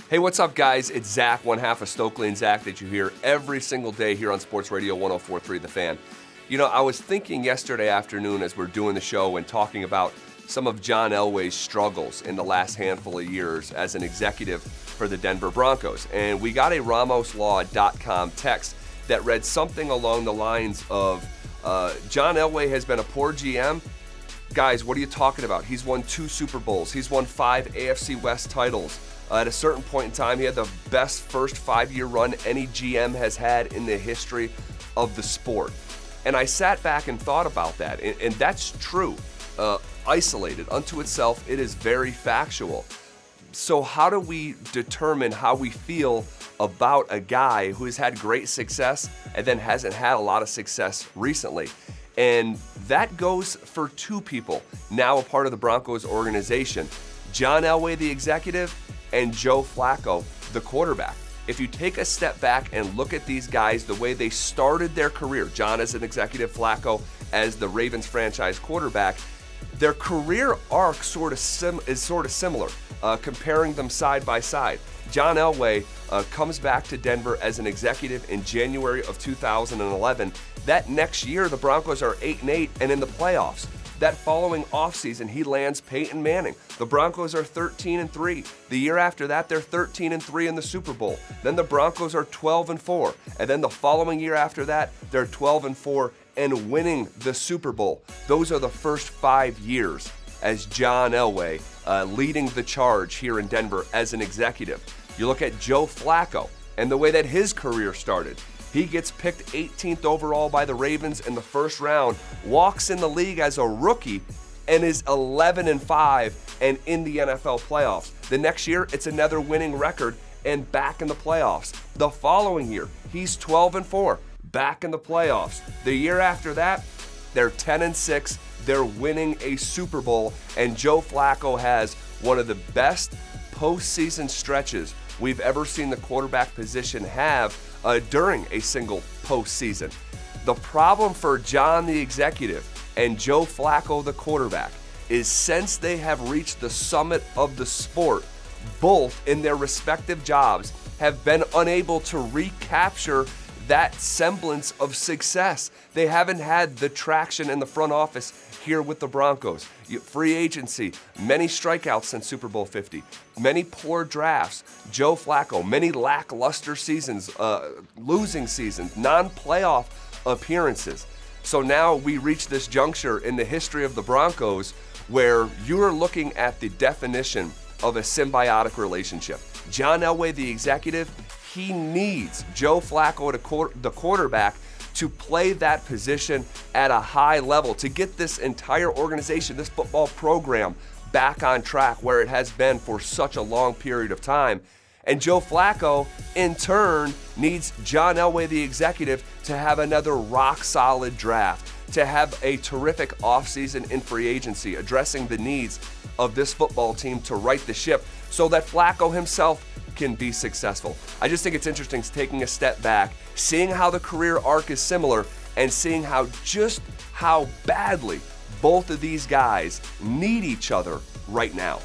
Hey, what's up, guys? It's Zach, one half of Stokley and Zach that you hear every single day here on Sports Radio 104.3 The Fan. You know, I was thinking yesterday afternoon as we're doing the show and talking about some of John Elway's struggles in the last handful of years as an executive for the Denver Broncos. And we got a RamosLaw.com text that read something along the lines of, John Elway has been a poor GM. Guys, what are you talking about? He's won 2 Super Bowls. He's won 5 AFC West titles. At a certain point in time, he had the best first 5-year run any GM has had in the history of the sport. And I sat back and thought about that, and that's true. Isolated unto itself, it is very factual. So how do we determine how we feel about a guy who has had great success and then hasn't had a lot of success recently? And that goes for 2 people, now a part of the Broncos organization. John Elway, the executive, and Joe Flacco, the quarterback. If you take a step back and look at these guys, the way they started their career, John as an executive, Flacco as the Ravens franchise quarterback, their career arc is sort of similar, comparing them side by side. John Elway comes back to Denver as an executive in January of 2011. That next year, the Broncos are 8-8 and in the playoffs. That following offseason, he lands Peyton Manning. The Broncos are 13-3. The year after that, they're 13-3 in the Super Bowl. Then the Broncos are 12-4. And then the following year after that, they're 12-4 and winning the Super Bowl. Those are the first 5 years as John Elway leading the charge here in Denver as an executive. You look at Joe Flacco and the way that his career started. He gets picked 18th overall by the Ravens in the first round, walks in the league as a rookie, and is 11-5 and in the NFL playoffs. The next year, it's another winning record and back in the playoffs. The following year, he's 12-4, back in the playoffs. The year after that, they're 10-6, they're winning a Super Bowl, and Joe Flacco has one of the best postseason stretches we've ever seen the quarterback position have during a single postseason. The problem for John the executive and Joe Flacco the quarterback is since they have reached the summit of the sport, both in their respective jobs have been unable to recapture that semblance of success. They haven't had the traction in the front office here with the Broncos. Free agency, many strikeouts since Super Bowl 50, many poor drafts. Joe Flacco, many lackluster seasons, losing seasons, non-playoff appearances. So now we reach this juncture in the history of the Broncos where you're looking at the definition of a symbiotic relationship. John Elway, the executive, he needs Joe Flacco, the quarterback, to play that position at a high level, to get this entire organization, this football program, back on track where it has been for such a long period of time. And Joe Flacco, in turn, needs John Elway, the executive, to have another rock-solid draft, to have a terrific offseason in free agency, addressing the needs of this football team to right the ship so that Flacco himself can be successful. I just think it's interesting taking a step back, seeing how the career arc is similar, and seeing how badly both of these guys need each other right now.